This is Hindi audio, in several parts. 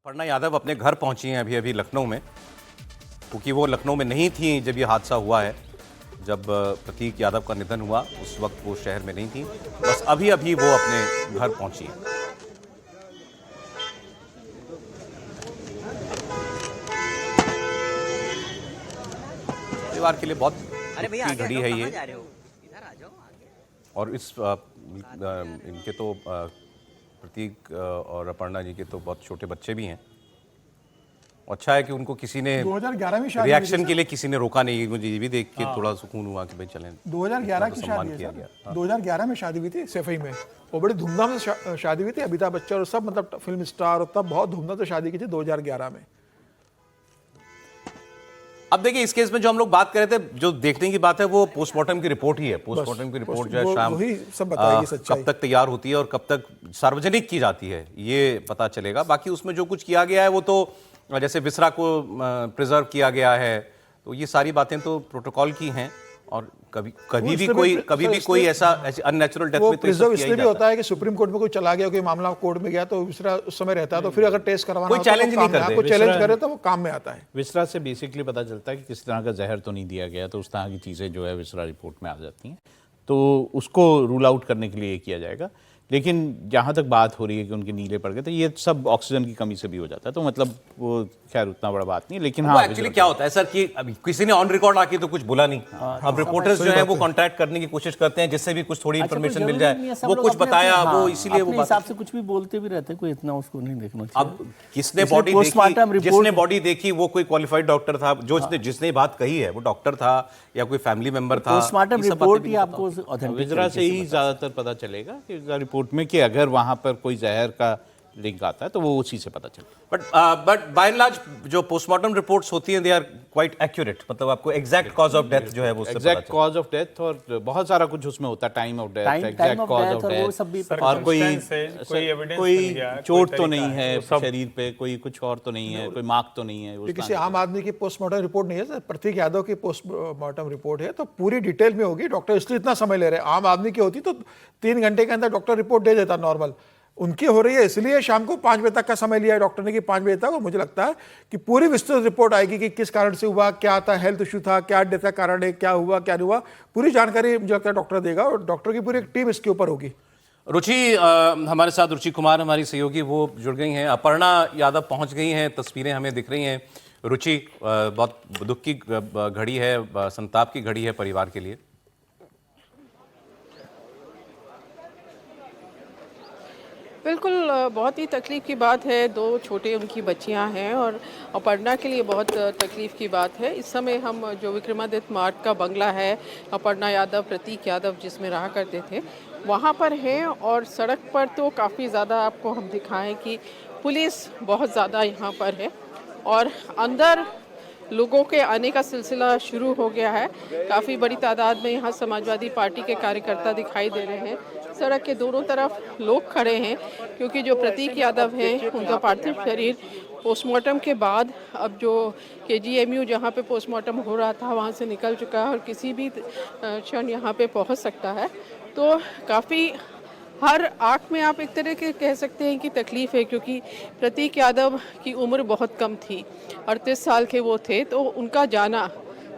अपर्णा यादव अपने घर पहुंची हैं अभी अभी लखनऊ में, क्योंकि वो लखनऊ में नहीं थी जब ये हादसा हुआ है। जब प्रतीक यादव का निधन हुआ उस वक्त वो शहर में नहीं थी, बस अभी अभी वो अपने घर पहुंची हैं। परिवार के लिए बहुत दुख की घड़ी है ये। और इस इनके तो प्रतीक और अपर्णा जी के तो बहुत छोटे बच्चे भी हैं। अच्छा है कि उनको किसी ने 2011 में शादी रिएक्शन के लिए किसी ने रोका नहीं। मुझे ये भी देख के थोड़ा सुकून हुआ कि भाई चलें। 2011 की शादी है सर। 2011 में शादी हुई थी सैफई में, वो बड़ी धूमधाम से शादी हुई थी। अमिताभ बच्चन और सब मतलब फिल्म स्टार और तब बहुत धूमधाम से शादी की थी 2011 में। अब देखिए इस केस में जो हम लोग बात कर रहे थे, जो देखने की बात है वो पोस्टमार्टम की रिपोर्ट ही है। पोस्टमार्टम की रिपोर्ट जो है शाम वही सब बताएगी सच्चाई। कब तक तैयार होती है और कब तक सार्वजनिक की जाती है ये पता चलेगा। बाकी उसमें जो कुछ किया गया है वो तो जैसे विसरा को प्रिजर्व किया गया है, तो ये सारी बातें तो प्रोटोकॉल की हैं। और कभी भी कोई ऐसा अननेचुरल डेथ में प्रिजर्व इसलिए भी होता है कि सुप्रीम कोर्ट में कोई चला गया, कोई मामला कोर्ट में गया तो विसरा उस समय रहता है, तो फिर अगर टेस्ट करवाना कोई चैलेंज नहीं करते, कोई चैलेंज करे तो वो काम में आता है। विसरा से बेसिकली पता चलता है कि किसी तरह का जहर तो नहीं दिया गया, तो उस तरह की चीज़ें जो है विसरा रिपोर्ट में आ जाती हैं, तो उसको रूल आउट करने के लिए ये किया जाएगा। लेकिन जहाँ तक बात हो रही है कि उनके नीले पड़ गए, तो ये सब ऑक्सीजन की कमी से भी हो जाता है, तो मतलब वो खैर उतना बड़ा बात नहीं। लेकिन हाँ, एक्चुअली क्या होता है सर कि अभी किसी ने ऑन रिकॉर्ड आके तो कुछ बोला नहीं। अब रिपोर्टर्स जो है वो कांटेक्ट करने की कोशिश करते हैं जिससे भी कुछ थोड़ी इन्फॉर्मेशन मिल जाए। वो कुछ बताया वो इसीलिए वो हिसाब से कुछ भी बोलते भी रहते हैं, कोई इतना उसको नहीं देखना चाहिए। अब जिसने बॉडी देखी वो कोई क्वालिफाइड डॉक्टर था, जो जिसने बात कही है वो डॉक्टर था या कोई फैमिली मेंबर था। पोस्टमार्टम रिपोर्ट ही आपको विजरा से ही ज्यादातर पता चलेगा कि रिपोर्ट में कि अगर वहां पर कोई जहर का लिंक आता है तो वो उसी से पता चलेगा। बट बाय एंड लार्ज जो पोस्टमार्टम रिपोर्ट्स होती हैं दे आर क्वाइट एक्यूरेट, मतलब आपको एग्जैक्ट कॉज ऑफ डेथ जो है वो एग्जैक्ट कॉज ऑफ डेथ और बहुत सारा कुछ उसमें होता है, time of death, exact cause of death, और कोई चोट तो नहीं है शरीर पे, कोई कुछ और तो नहीं है, कोई मार्क तो नहीं है। किसी आम आदमी की पोस्टमार्टम रिपोर्ट नहीं है सर, प्रतीक यादव की पोस्टमार्टम रिपोर्ट है, तो पूरी डिटेल में होगी। डॉक्टर इसलिए इतना समय ले रहे हैं। आम आदमी की होती तो 3 घंटे के अंदर डॉक्टर रिपोर्ट दे देता नॉर्मल। उनकी हो रही है इसलिए शाम को 5 बजे तक का समय लिया है डॉक्टर ने कि 5 बजे तक। और मुझे लगता है कि पूरी विस्तृत रिपोर्ट आएगी कि किस कारण से हुआ, क्या था, हेल्थ इशू था, क्या डेथ का कारण है, क्या हुआ क्या नहीं हुआ, पूरी जानकारी मुझे लगता है डॉक्टर देगा और डॉक्टर की पूरी एक टीम इसके ऊपर होगी। रुचि हमारे साथ रुचि कुमार हमारी सहयोगी वो जुड़ गई हैं। अपर्णा यादव पहुंच गई हैं, तस्वीरें हमें दिख रही हैं। रुचि, बहुत दुख की घड़ी है, संताप की घड़ी है परिवार के लिए। बिल्कुल, बहुत ही तकलीफ़ की बात है। 2 छोटे उनकी बच्चियां हैं और अपर्णा के लिए बहुत तकलीफ़ की बात है। इस समय हम जो विक्रमादित्य मार्ग का बंगला है, अपर्णा यादव प्रतीक यादव जिसमें रहा करते थे, वहाँ पर हैं। और सड़क पर तो काफ़ी ज़्यादा आपको हम दिखाएं कि पुलिस बहुत ज़्यादा यहाँ पर है और अंदर लोगों के आने का सिलसिला शुरू हो गया है। काफ़ी बड़ी तादाद में यहाँ समाजवादी पार्टी के कार्यकर्ता दिखाई दे रहे हैं। सड़क के दोनों तरफ लोग खड़े हैं क्योंकि जो प्रतीक यादव हैं उनका पार्थिव शरीर पोस्टमार्टम के बाद अब जो KGMU जहाँ पे पोस्टमार्टम हो रहा था वहाँ से निकल चुका है और किसी भी क्षण यहाँ पे पहुँच सकता है। तो काफ़ी हर आँख में आप एक तरह के कह सकते हैं कि तकलीफ़ है, क्योंकि प्रतीक यादव की उम्र बहुत कम थी, 38 साल के वो थे, तो उनका जाना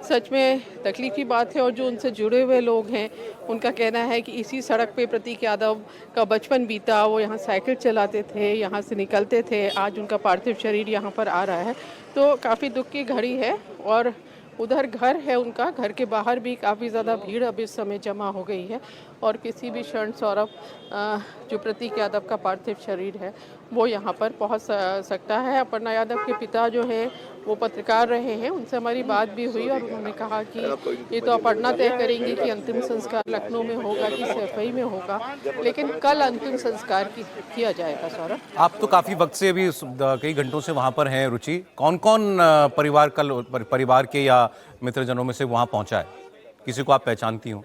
सच में तकलीफ की बात है। और जो उनसे जुड़े हुए लोग हैं उनका कहना है कि इसी सड़क पे प्रतीक यादव का बचपन बीता, वो यहाँ साइकिल चलाते थे, यहाँ से निकलते थे, आज उनका पार्थिव शरीर यहाँ पर आ रहा है, तो काफ़ी दुख की घड़ी है। और उधर घर है उनका, घर के बाहर भी काफ़ी ज़्यादा भीड़ अब इस समय जमा हो गई है और किसी भी क्षण सौरभ जो प्रतीक यादव का पार्थिव शरीर है वो यहाँ पर पहुँच सकता है। अपर्णा यादव के पिता जो हैं वो पत्रकार रहे हैं, उनसे हमारी बात भी हुई और उन्होंने कहा कि ये तो अपर्णा तय करेंगी कि अंतिम संस्कार लखनऊ में होगा कि सैफई में होगा, लेकिन कल अंतिम संस्कार किया जाएगा। सौरभ, आप तो काफ़ी वक्त से अभी कई घंटों से वहाँ पर हैं। रुचि, कौन कौन परिवार के या मित्रजनों में से वहाँ पहुँचा है? किसी को आप पहचानती हो?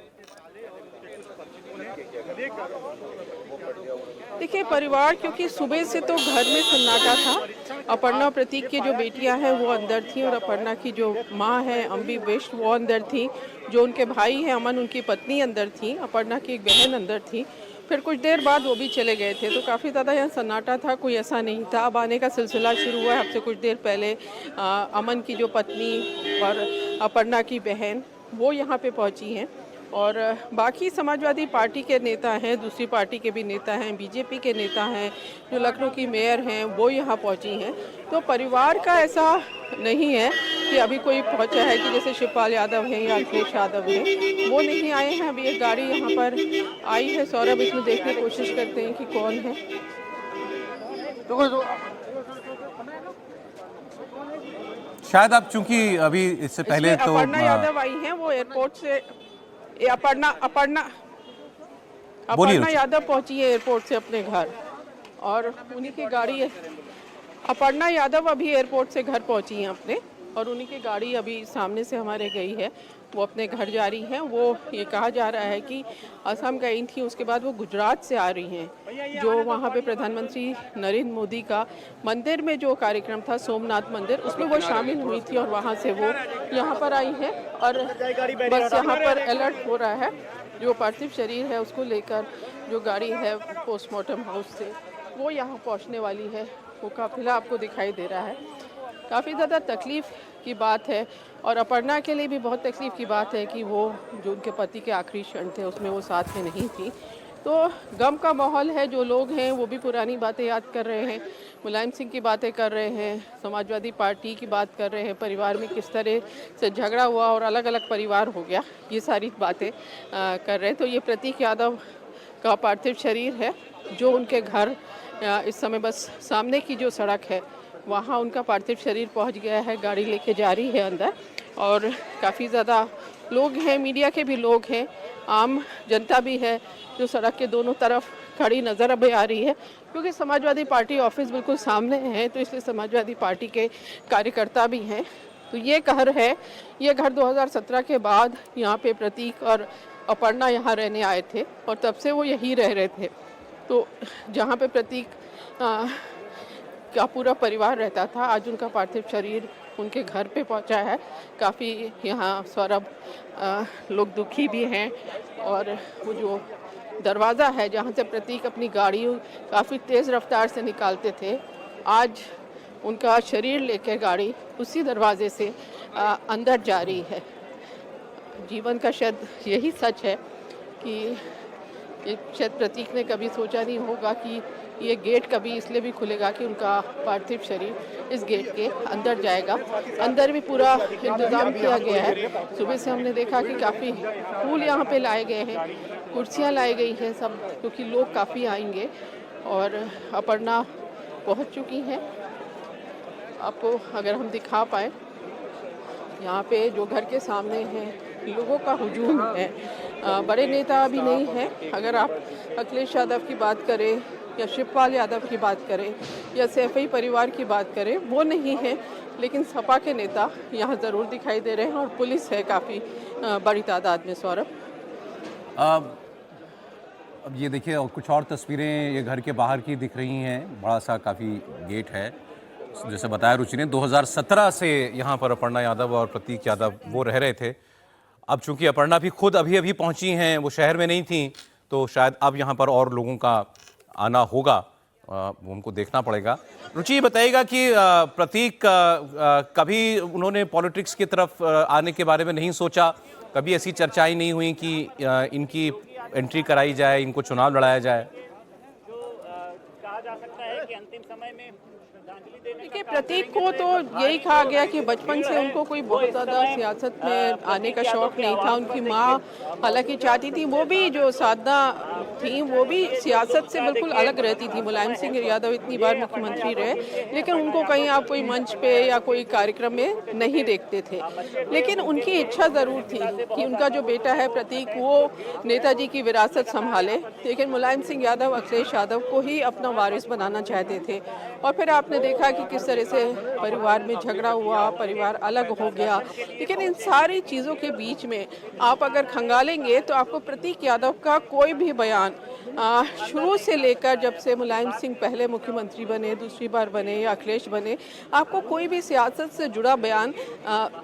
देखिए, परिवार क्योंकि सुबह से तो घर में सन्नाटा था। अपर्णा प्रतीक की जो बेटियां हैं वो अंदर थी और अपर्णा की जो माँ है अम्बी बिष्ट वो अंदर थी, जो उनके भाई हैं अमन उनकी पत्नी अंदर थी, अपर्णा की एक बहन अंदर थी। फिर कुछ देर बाद वो भी चले गए थे, तो काफ़ी ज़्यादा यहाँ सन्नाटा था, कोई ऐसा नहीं था। अब आने का सिलसिला शुरू हुआ है। अब से कुछ देर पहले अमन की जो पत्नी और अपर्णा की बहन वो यहाँ पे पहुँची हैं, और बाकी समाजवादी पार्टी के नेता हैं, दूसरी पार्टी के भी नेता हैं, बीजेपी के नेता हैं, जो लखनऊ की मेयर हैं वो यहाँ पहुँची हैं। तो परिवार का ऐसा नहीं है कि अभी कोई पहुँचा है कि जैसे शिवपाल यादव हैं या अखिलेश यादव हैं, वो नहीं आए हैं। अभी एक गाड़ी यहाँ पर आई है। सौरभ इसमें देखने की कोशिश करते हैं कि कौन है। शायद आप चूंकि अभी इससे पहले तो अपर्णा यादव आई हैं, वो एयरपोर्ट से अपर्णा यादव पहुंची है एयरपोर्ट से अपने घर, और उन्हीं की गाड़ी है। अपर्णा यादव अभी एयरपोर्ट से घर पहुंची हैं अपने, और उन्हीं की गाड़ी अभी सामने से हमारे गई है, वो अपने घर जा रही हैं। वो ये कहा जा रहा है कि असम गई थी, उसके बाद वो गुजरात से आ रही हैं। जो वहाँ पे प्रधानमंत्री नरेंद्र मोदी का मंदिर में जो कार्यक्रम था, सोमनाथ मंदिर, उसमें वो शामिल हुई थी, और वहाँ से वो यहाँ पर आई हैं। और बस यहाँ पर अलर्ट हो रहा है, जो पार्थिव शरीर है उसको लेकर जो गाड़ी है पोस्टमार्टम हाउस से वो यहाँ पहुँचने वाली है। वो काफिला आपको दिखाई दे रहा है। काफ़ी ज़्यादा तकलीफ़ की बात है, और अपर्णा के लिए भी बहुत तकलीफ़ की बात है कि वो जो उनके पति के आखिरी क्षण थे उसमें वो साथ में नहीं थी। तो गम का माहौल है। जो लोग हैं वो भी पुरानी बातें याद कर रहे हैं, मुलायम सिंह की बातें कर रहे हैं, समाजवादी पार्टी की बात कर रहे हैं, परिवार में किस तरह से झगड़ा हुआ और अलग अलग परिवार हो गया, ये सारी बातें कर रहे हैं। तो ये प्रतीक यादव का पार्थिव शरीर है, जो उनके घर इस समय बस सामने की जो सड़क है वहाँ उनका पार्थिव शरीर पहुँच गया है। गाड़ी लेके जा रही है अंदर, और काफ़ी ज़्यादा लोग हैं, मीडिया के भी लोग हैं, आम जनता भी है जो सड़क के दोनों तरफ खड़ी नज़र अभी आ रही है, क्योंकि समाजवादी पार्टी ऑफिस बिल्कुल सामने है, तो इसलिए समाजवादी पार्टी के कार्यकर्ता भी हैं। तो ये घर है, ये घर 2017 के बाद यहाँ पे प्रतीक और अपर्णा यहाँ रहने आए थे, और तब से वो यहीं रह रहे थे। तो जहाँ पे प्रतीक का पूरा परिवार रहता था, आज उनका पार्थिव शरीर उनके घर पे पहुंचा है। काफ़ी यहाँ सौरभ लोग दुखी भी हैं, और वो जो दरवाज़ा है जहाँ से प्रतीक अपनी गाड़ी काफ़ी तेज़ रफ्तार से निकालते थे, आज उनका शरीर लेकर गाड़ी उसी दरवाजे से अंदर जा रही है। जीवन का शायद यही सच है कि शायद प्रतीक ने कभी सोचा नहीं होगा कि ये गेट कभी इसलिए भी खुलेगा कि उनका पार्थिव शरीर इस गेट के अंदर जाएगा। अंदर भी पूरा इंतज़ाम किया गया है। सुबह से हमने देखा कि काफ़ी फूल यहाँ पे लाए गए हैं, कुर्सियाँ लाई गई हैं सब, क्योंकि लोग काफ़ी आएंगे। और अपर्णा पहुँच चुकी हैं। आपको अगर हम दिखा पाए, यहाँ पे जो घर के सामने हैं लोगों का हुजूम है। बड़े नेता अभी नहीं हैं। अगर आप अखिलेश यादव की बात करें या शिवपाल यादव की बात करें या सैफई परिवार की बात करें, वो नहीं है, लेकिन सपा के नेता यहाँ ज़रूर दिखाई दे रहे हैं, और पुलिस है काफ़ी बड़ी तादाद में। सौरभ, अब ये देखिए, और कुछ और तस्वीरें ये घर के बाहर की दिख रही हैं। बड़ा सा काफ़ी गेट है। जैसे बताया रुचि ने, 2017 से यहाँ पर अपर्णा यादव और प्रतीक यादव वो रह रहे थे। अब चूंकि अपर्णा भी खुद अभी अभी पहुंची हैं, वो शहर में नहीं थी, तो शायद अब यहाँ पर और लोगों का आना होगा, उनको देखना पड़ेगा। रुचि, ये बताइएगा कि प्रतीक कभी उन्होंने पॉलिटिक्स की तरफ आने के बारे में नहीं सोचा? कभी ऐसी चर्चाएं नहीं हुई कि इनकी एंट्री कराई जाए, इनको चुनाव लड़ाया जाए? कहा जा सकता है कि अंतिम समय में श्रद्धांजलि देने देखिए, प्रतीक को तो यही कहा गया कि बचपन से उनको कोई बहुत ज़्यादा सियासत में आने का शौक नहीं था। उनकी माँ हालांकि चाहती थी, वो भी जो साधना थी वो भी सियासत से बिल्कुल अलग रहती थी। मुलायम सिंह यादव इतनी बार मुख्यमंत्री रहे, लेकिन उनको कहीं आप कोई मंच पे या कोई कार्यक्रम में नहीं देखते थे। लेकिन उनकी इच्छा ज़रूर थी कि उनका जो बेटा है प्रतीक, वो नेताजी की विरासत संभाले। लेकिन मुलायम सिंह यादव अखिलेश यादव को ही अपना वारिस बनाना चाहते थे। और फिर आपने देखा कि किस तरह से परिवार में झगड़ा हुआ, परिवार अलग हो गया। लेकिन इन सारी चीज़ों के बीच में आप अगर खंगालेंगे तो आपको प्रतीक यादव का कोई भी बयान शुरू से लेकर जब से मुलायम सिंह पहले मुख्यमंत्री बने, दूसरी बार बने या अखिलेश बने, आपको कोई भी सियासत से जुड़ा बयान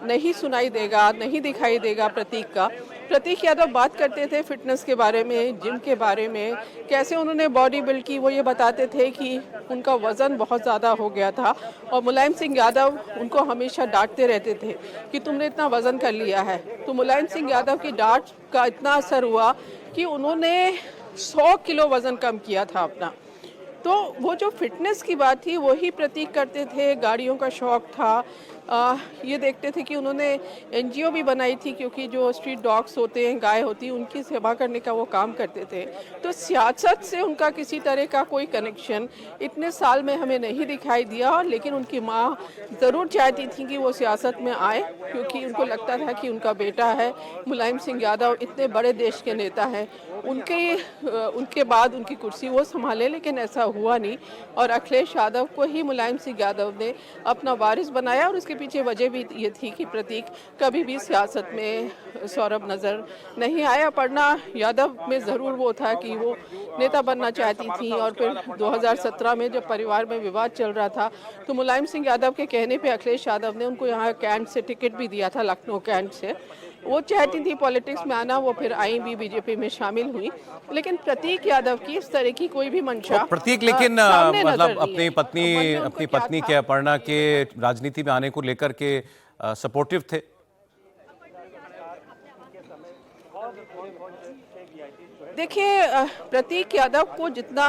नहीं सुनाई देगा, नहीं दिखाई देगा प्रतीक का। प्रतीक यादव बात करते थे फिटनेस के बारे में, जिम के बारे में, कैसे उन्होंने बॉडी बिल्ड की। वो ये बताते थे कि उनका वज़न बहुत ज़्यादा हो गया था और मुलायम सिंह यादव उनको हमेशा डांटते रहते थे कि तुमने इतना वज़न कर लिया है। तो मुलायम सिंह यादव की डांट का इतना असर हुआ कि उन्होंने 100 किलो वज़न कम किया था अपना। तो वो जो फिटनेस की बात थी वही प्रतीक करते थे। गाड़ियों का शौक था। ये देखते थे कि उन्होंने एनजीओ भी बनाई थी, क्योंकि जो स्ट्रीट डॉग्स होते हैं, गाय होती है, उनकी सेवा करने का वो काम करते थे। तो सियासत से उनका किसी तरह का कोई कनेक्शन इतने साल में हमें नहीं दिखाई दिया, लेकिन उनकी माँ ज़रूर चाहती थी कि वो सियासत में आए, क्योंकि उनको लगता था कि उनका बेटा है मुलायम सिंह यादव, इतने बड़े देश के नेता हैं, उनके बाद उनकी कुर्सी वो संभाले। लेकिन ऐसा हुआ नहीं और अखिलेश यादव को ही मुलायम सिंह यादव ने अपना वारिस बनाया। और उसके पीछे वजह भी ये थी कि प्रतीक कभी भी सियासत में सौरभ नज़र नहीं आया। अपर्णा यादव में ज़रूर वो था कि वो नेता बनना चाहती थी। और फिर 2017 में जब परिवार में विवाद चल रहा था तो मुलायम सिंह यादव के कहने पे अखिलेश यादव ने उनको यहाँ कैंट से टिकट भी दिया था, लखनऊ कैंट से। वो चाहती थी पॉलिटिक्स में आना, वो फिर आई भी, बीजेपी में शामिल हुई। लेकिन प्रतीक यादव की इस तरह की कोई भी मंशा प्रतीक लेकिन सामने नजर मतलब नहीं है। अपनी पत्नी के अपर्णा के राजनीति में आने को लेकर के सपोर्टिव थे। देखिए, प्रतीक यादव को जितना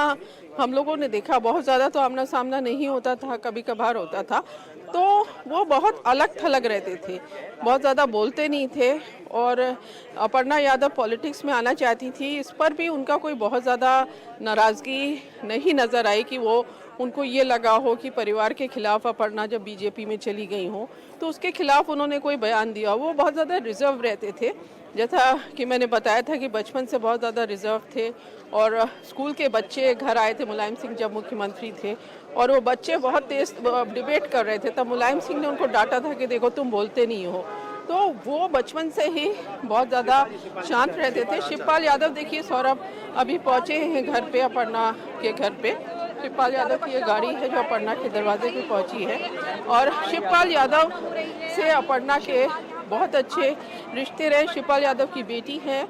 हम लोगों ने देखा, बहुत ज़्यादा तो आमना सामना नहीं होता था, कभी कभार होता था, तो वो बहुत अलग थलग रहते थे, बहुत ज़्यादा बोलते नहीं थे। और अपर्णा यादव पॉलिटिक्स में आना चाहती थी, इस पर भी उनका कोई बहुत ज़्यादा नाराज़गी नहीं नज़र आई कि वो उनको ये लगा हो कि परिवार के खिलाफ अपर्णा जब बीजेपी में चली गई हो तो उसके खिलाफ उन्होंने कोई बयान दिया। वो बहुत ज़्यादा रिजर्व रहते थे, जैसा कि मैंने बताया था कि बचपन से बहुत ज़्यादा रिजर्व थे। और स्कूल के बच्चे घर आए थे मुलायम सिंह जब मुख्यमंत्री थे, और वो बच्चे बहुत तेज डिबेट कर रहे थे, तब मुलायम सिंह ने उनको डांटा था कि देखो तुम बोलते नहीं हो। तो वो बचपन से ही बहुत ज़्यादा शांत रहते थे। शिवपाल यादव, देखिए सौरभ अभी पहुँचे हैं घर पे, अपर्णा के घर पे। शिवपाल यादव की ये गाड़ी है जो अपर्णा के दरवाजे पे पहुंची है। और शिवपाल यादव से अपर्णा के बहुत अच्छे रिश्ते रहे। शिवपाल यादव की बेटी है,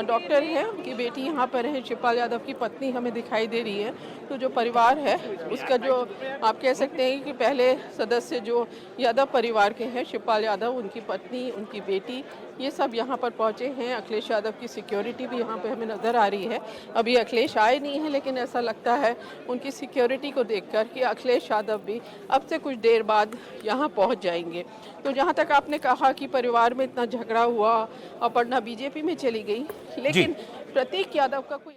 डॉक्टर है, उनकी बेटी यहाँ पर है। शिवपाल यादव की पत्नी हमें दिखाई दे रही है। तो जो परिवार है उसका, जो आप कह सकते हैं कि पहले सदस्य जो यादव परिवार के हैं, शिवपाल यादव, उनकी पत्नी, उनकी बेटी, ये सब यहाँ पर पहुँचे हैं। अखिलेश यादव की सिक्योरिटी भी यहाँ पे हमें नज़र आ रही है। अभी अखिलेश आए नहीं हैं, लेकिन ऐसा लगता है उनकी सिक्योरिटी को देखकर कि अखिलेश यादव भी अब से कुछ देर बाद यहाँ पहुँच जाएंगे। तो जहाँ तक आपने कहा कि परिवार में इतना झगड़ा हुआ, अपर्णा बीजेपी में चली गई, लेकिन प्रतीक यादव का कोई